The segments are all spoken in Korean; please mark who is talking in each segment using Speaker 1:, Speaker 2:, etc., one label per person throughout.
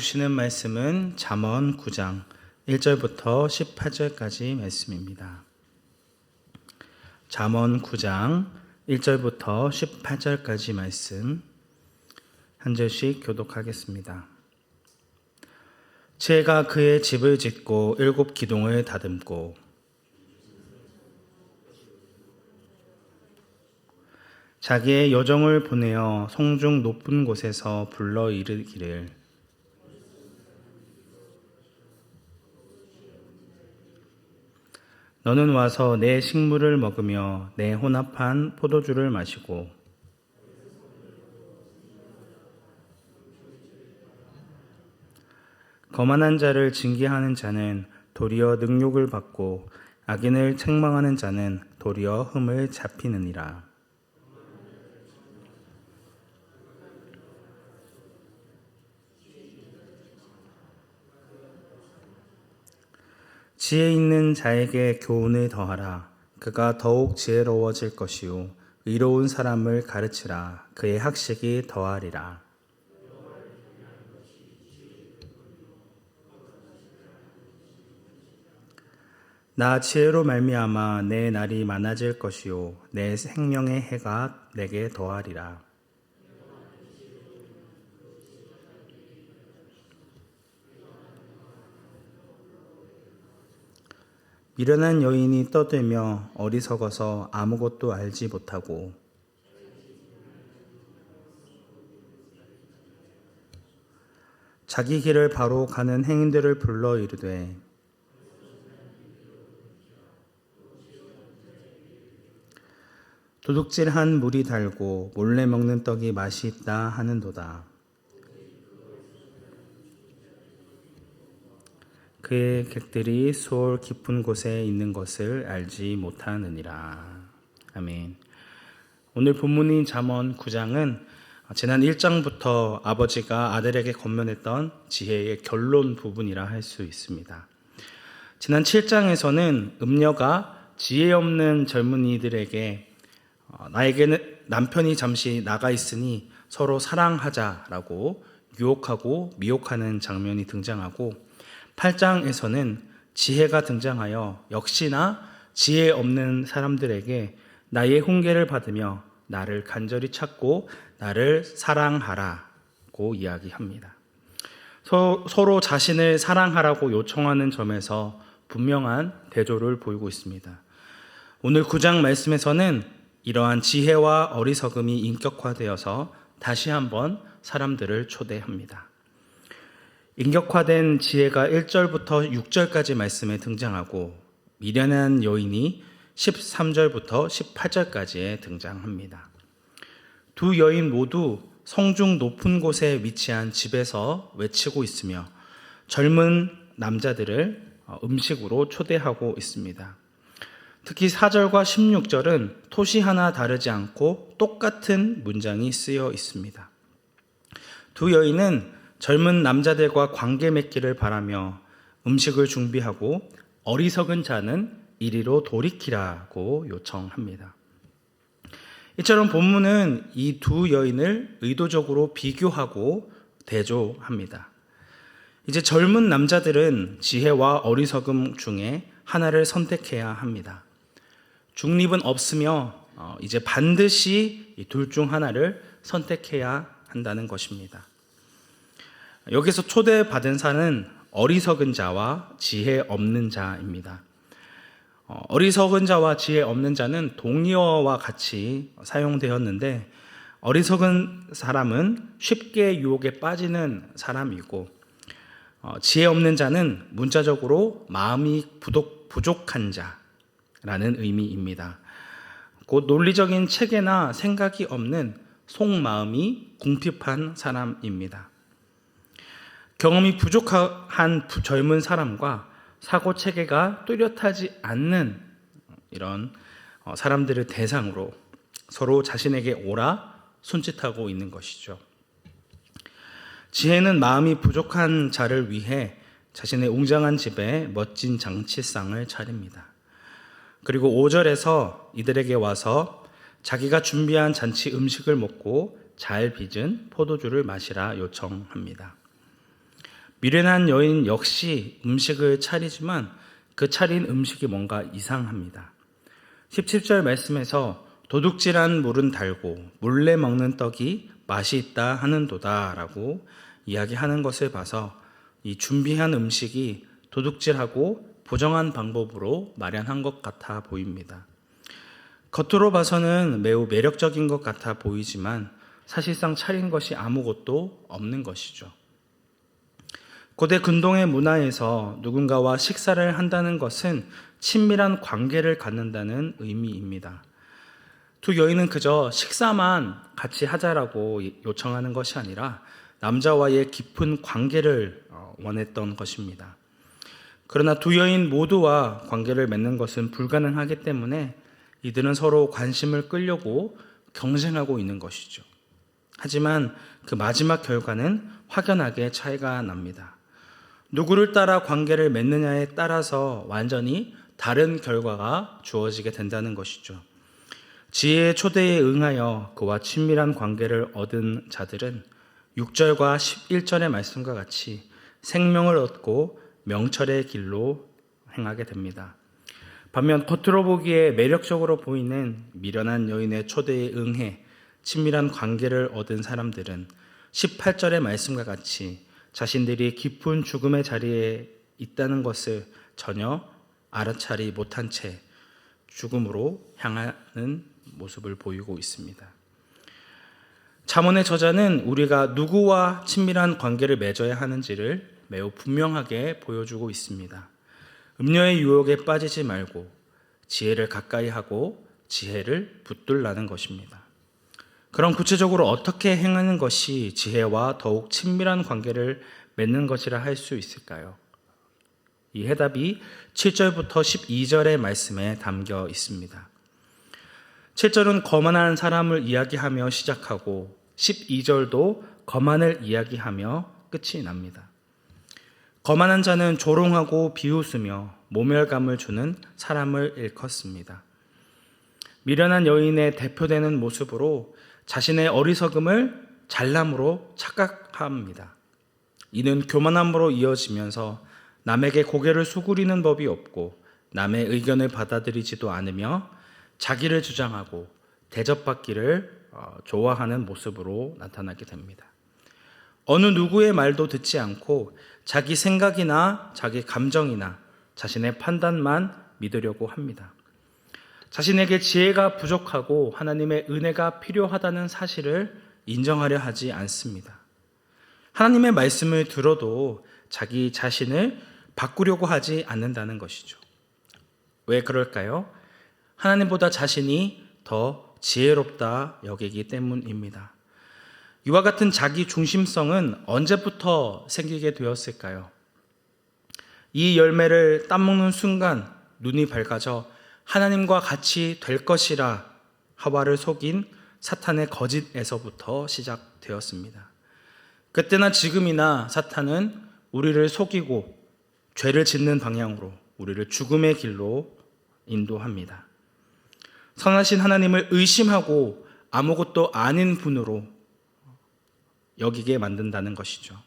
Speaker 1: 주시는 말씀은 잠언 9장 1절부터 18절까지 말씀입니다. 잠언 9장 1절부터 18절까지 말씀 한 절씩 교독하겠습니다. 지혜가 그의 집을 짓고 7 기둥을 다듬고 자기의 여종을 보내어 성중 높은 곳에서 불러 이르기를 너는 와서 내 식물을 먹으며 내 혼합한 포도주를 마시고 거만한 자를 징계하는 자는 도리어 능욕을 받고 악인을 책망하는 자는 도리어 흠을 잡히느니라. 지혜 있는 자에게 교훈을 더하라. 그가 더욱 지혜로워질 것이요 의로운 사람을 가르치라. 그의 학식이 더하리라. 나 지혜로 말미암아 내 날이 많아질 것이요 내 생명의 해가 내게 더하리라. 미련한 여인이 떠들며 어리석어서 아무것도 알지 못하고 자기 길을 바로 가는 행인들을 불러 이르되 도둑질한 물이 달고 몰래 먹는 떡이 맛이 있다 하는도다. 그의 객들이 수월 깊은 곳에 있는 것을 알지 못하느니라. 아멘. 오늘 본문인 잠언 9장은 지난 1장부터 아버지가 아들에게 권면했던 지혜의 결론 부분이라 할 수 있습니다. 지난 7장에서는 음녀가 지혜 없는 젊은이들에게 나에게는 남편이 잠시 나가 있으니 서로 사랑하자라고 유혹하고 미혹하는 장면이 등장하고 8장에서는 지혜가 등장하여 역시나 지혜 없는 사람들에게 나의 훈계를 받으며 나를 간절히 찾고 나를 사랑하라고 이야기합니다. 서로 자신을 사랑하라고 요청하는 점에서 분명한 대조를 보이고 있습니다. 오늘 9장 말씀에서는 이러한 지혜와 어리석음이 인격화되어서 다시 한번 사람들을 초대합니다. 인격화된 지혜가 1절부터 6절까지 말씀에 등장하고 미련한 여인이 13절부터 18절까지에 등장합니다. 두 여인 모두 성중 높은 곳에 위치한 집에서 외치고 있으며 젊은 남자들을 음식으로 초대하고 있습니다. 특히 4절과 16절은 토시 하나 다르지 않고 똑같은 문장이 쓰여 있습니다. 두 여인은 젊은 남자들과 관계 맺기를 바라며 음식을 준비하고 어리석은 자는 이리로 돌이키라고 요청합니다. 이처럼 본문은 이 두 여인을 의도적으로 비교하고 대조합니다. 이제 젊은 남자들은 지혜와 어리석음 중에 하나를 선택해야 합니다. 중립은 없으며 이제 반드시 이 둘 중 하나를 선택해야 한다는 것입니다. 여기서 초대받은 자는 어리석은 자와 지혜 없는 자입니다. 어리석은 자와 지혜 없는 자는 동의어와 같이 사용되었는데 어리석은 사람은 쉽게 유혹에 빠지는 사람이고 지혜 없는 자는 문자적으로 마음이 부족한 자라는 의미입니다. 곧 논리적인 체계나 생각이 없는 속마음이 궁핍한 사람입니다. 경험이 부족한 젊은 사람과 사고체계가 뚜렷하지 않는 이런 사람들을 대상으로 서로 자신에게 오라 손짓하고 있는 것이죠. 지혜는 마음이 부족한 자를 위해 자신의 웅장한 집에 멋진 장치상을 차립니다. 그리고 5절에서 이들에게 와서 자기가 준비한 잔치 음식을 먹고 잘 빚은 포도주를 마시라 요청합니다. 미련한 여인 역시 음식을 차리지만 그 차린 음식이 뭔가 이상합니다. 17절 말씀에서 도둑질한 물은 달고 몰래 먹는 떡이 맛이 있다 하는도다라고 이야기하는 것을 봐서 이 준비한 음식이 도둑질하고 부정한 방법으로 마련한 것 같아 보입니다. 겉으로 봐서는 매우 매력적인 것 같아 보이지만 사실상 차린 것이 아무것도 없는 것이죠. 고대 근동의 문화에서 누군가와 식사를 한다는 것은 친밀한 관계를 갖는다는 의미입니다. 두 여인은 그저 식사만 같이 하자라고 요청하는 것이 아니라 남자와의 깊은 관계를 원했던 것입니다. 그러나 두 여인 모두와 관계를 맺는 것은 불가능하기 때문에 이들은 서로 관심을 끌려고 경쟁하고 있는 것이죠. 하지만 그 마지막 결과는 확연하게 차이가 납니다. 누구를 따라 관계를 맺느냐에 따라서 완전히 다른 결과가 주어지게 된다는 것이죠. 지혜의 초대에 응하여 그와 친밀한 관계를 얻은 자들은 6절과 11절의 말씀과 같이 생명을 얻고 명철의 길로 행하게 됩니다. 반면 겉으로 보기에 매력적으로 보이는 미련한 여인의 초대에 응해 친밀한 관계를 얻은 사람들은 18절의 말씀과 같이 자신들이 깊은 죽음의 자리에 있다는 것을 전혀 알아차리 못한 채 죽음으로 향하는 모습을 보이고 있습니다. 잠언의 저자는 우리가 누구와 친밀한 관계를 맺어야 하는지를 매우 분명하게 보여주고 있습니다. 음료의 유혹에 빠지지 말고 지혜를 가까이 하고 지혜를 붙들라는 것입니다. 그럼 구체적으로 어떻게 행하는 것이 지혜와 더욱 친밀한 관계를 맺는 것이라 할 수 있을까요? 이 해답이 7절부터 12절의 말씀에 담겨 있습니다. 7절은 거만한 사람을 이야기하며 시작하고 12절도 거만을 이야기하며 끝이 납니다. 거만한 자는 조롱하고 비웃으며 모멸감을 주는 사람을 일컫습니다. 미련한 여인의 대표되는 모습으로 자신의 어리석음을 잘남으로 착각합니다. 이는 교만함으로 이어지면서 남에게 고개를 수그리는 법이 없고 남의 의견을 받아들이지도 않으며 자기를 주장하고 대접받기를 좋아하는 모습으로 나타나게 됩니다. 어느 누구의 말도 듣지 않고 자기 생각이나 자기 감정이나 자신의 판단만 믿으려고 합니다. 자신에게 지혜가 부족하고 하나님의 은혜가 필요하다는 사실을 인정하려 하지 않습니다. 하나님의 말씀을 들어도 자기 자신을 바꾸려고 하지 않는다는 것이죠. 왜 그럴까요? 하나님보다 자신이 더 지혜롭다 여기기 때문입니다. 이와 같은 자기 중심성은 언제부터 생기게 되었을까요? 이 열매를 따먹는 순간 눈이 밝아져 하나님과 같이 될 것이라 하와를 속인 사탄의 거짓에서부터 시작되었습니다. 그때나 지금이나 사탄은 우리를 속이고 죄를 짓는 방향으로 우리를 죽음의 길로 인도합니다. 선하신 하나님을 의심하고 아무것도 아닌 분으로 여기게 만든다는 것이죠.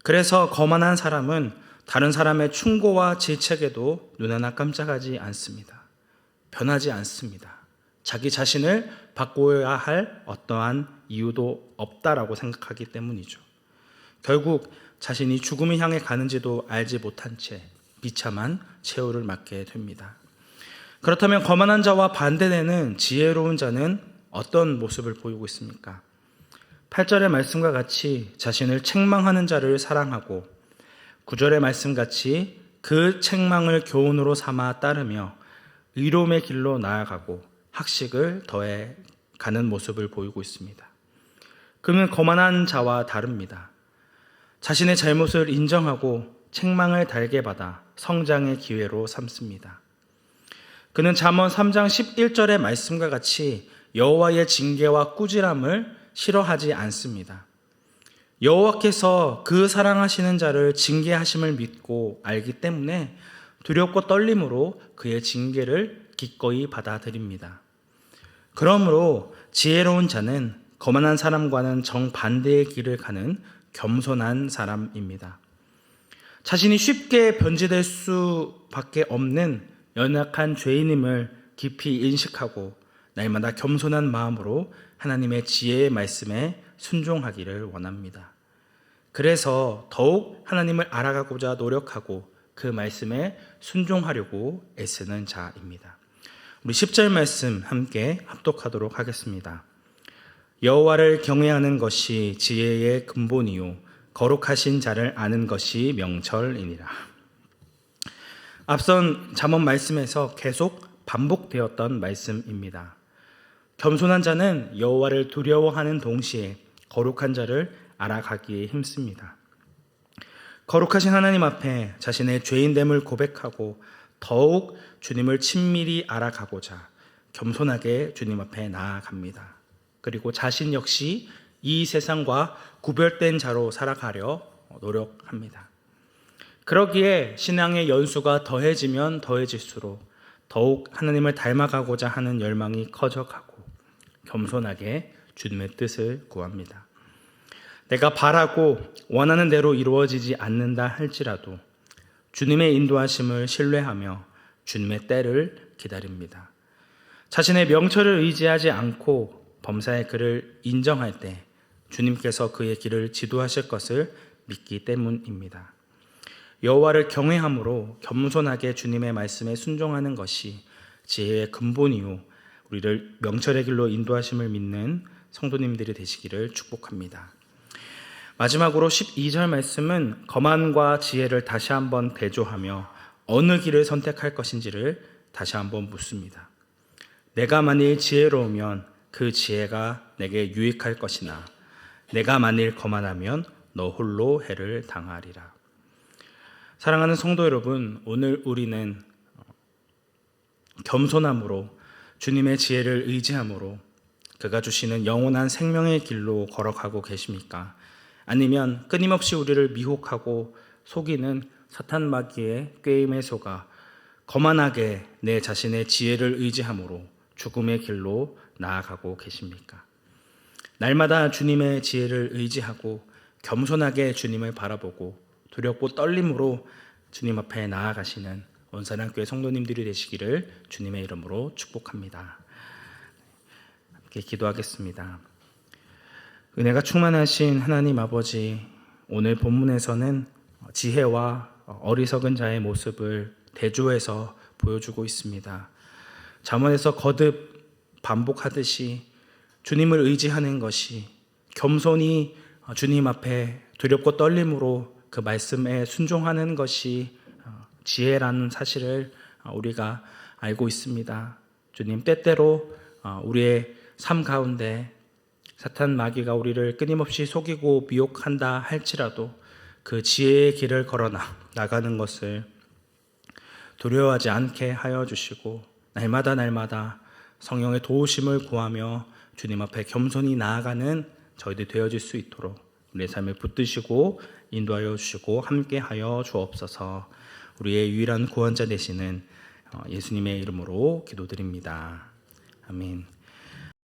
Speaker 1: 그래서 거만한 사람은 다른 사람의 충고와 질책에도 눈 하나 깜짝하지 않습니다. 변하지 않습니다. 자기 자신을 바꿔야 할 어떠한 이유도 없다라고 생각하기 때문이죠. 결국 자신이 죽음을 향해 가는지도 알지 못한 채 비참한 최후를 맞게 됩니다. 그렇다면 거만한 자와 반대되는 지혜로운 자는 어떤 모습을 보이고 있습니까? 8절의 말씀과 같이 자신을 책망하는 자를 사랑하고 9절의 말씀같이 그 책망을 교훈으로 삼아 따르며 의로움의 길로 나아가고 학식을 더해 가는 모습을 보이고 있습니다. 그는 거만한 자와 다릅니다. 자신의 잘못을 인정하고 책망을 달게 받아 성장의 기회로 삼습니다. 그는 잠언 3장 11절의 말씀과 같이 여호와의 징계와 꾸지람을 싫어하지 않습니다. 여호와께서 그 사랑하시는 자를 징계하심을 믿고 알기 때문에 두렵고 떨림으로 그의 징계를 기꺼이 받아들입니다. 그러므로 지혜로운 자는 거만한 사람과는 정반대의 길을 가는 겸손한 사람입니다. 자신이 쉽게 변질될 수밖에 없는 연약한 죄인임을 깊이 인식하고 날마다 겸손한 마음으로 하나님의 지혜의 말씀에 순종하기를 원합니다. 그래서 더욱 하나님을 알아가고자 노력하고 그 말씀에 순종하려고 애쓰는 자입니다. 우리 10절 말씀 함께 합독하도록 하겠습니다. 여호와를 경외하는 것이 지혜의 근본이요 거룩하신 자를 아는 것이 명철이니라. 앞선 잠언 말씀에서 계속 반복되었던 말씀입니다. 겸손한 자는 여호와를 두려워하는 동시에 거룩한 자를 알아가기에 힘씁니다. 거룩하신 하나님 앞에 자신의 죄인됨을 고백하고 더욱 주님을 친밀히 알아가고자 겸손하게 주님 앞에 나아갑니다. 그리고 자신 역시 이 세상과 구별된 자로 살아가려 노력합니다. 그러기에 신앙의 연수가 더해지면 더해질수록 더욱 하나님을 닮아가고자 하는 열망이 커져가고 겸손하게 주님의 뜻을 구합니다. 내가 바라고 원하는 대로 이루어지지 않는다 할지라도 주님의 인도하심을 신뢰하며 주님의 때를 기다립니다. 자신의 명철을 의지하지 않고 범사의 그를 인정할 때 주님께서 그의 길을 지도하실 것을 믿기 때문입니다. 여호와를 경외함으로 겸손하게 주님의 말씀에 순종하는 것이 지혜의 근본이요 우리를 명철의 길로 인도하심을 믿는 성도님들이 되시기를 축복합니다. 마지막으로 12절 말씀은 거만과 지혜를 다시 한번 대조하며 어느 길을 선택할 것인지를 다시 한번 묻습니다. 내가 만일 지혜로우면 그 지혜가 내게 유익할 것이나 내가 만일 거만하면 너 홀로 해를 당하리라. 사랑하는 성도 여러분, 오늘 우리는 겸손함으로 주님의 지혜를 의지함으로 그가 주시는 영원한 생명의 길로 걸어가고 계십니까? 아니면 끊임없이 우리를 미혹하고 속이는 사탄 마귀의 꾀임에 속아 거만하게 내 자신의 지혜를 의지함으로 죽음의 길로 나아가고 계십니까? 날마다 주님의 지혜를 의지하고 겸손하게 주님을 바라보고 두렵고 떨림으로 주님 앞에 나아가시는 원산한교회 성도님들이 되시기를 주님의 이름으로 축복합니다. 함께 기도하겠습니다. 은혜가 충만하신 하나님 아버지, 오늘 본문에서는 지혜와 어리석은 자의 모습을 대조해서 보여주고 있습니다. 잠언에서 거듭 반복하듯이 주님을 의지하는 것이 겸손히 주님 앞에 두렵고 떨림으로 그 말씀에 순종하는 것이 지혜라는 사실을 우리가 알고 있습니다. 주님, 때때로 우리의 삶 가운데 사탄 마귀가 우리를 끊임없이 속이고 미혹한다 할지라도 그 지혜의 길을 걸어 나가는 것을 두려워하지 않게 하여 주시고 날마다 성령의 도우심을 구하며 주님 앞에 겸손히 나아가는 저희들 되어질 수 있도록 우리의 삶을 붙드시고 인도하여 주시고 함께하여 주옵소서. 우리의 유일한 구원자 되시는 예수님의 이름으로 기도드립니다. 아멘.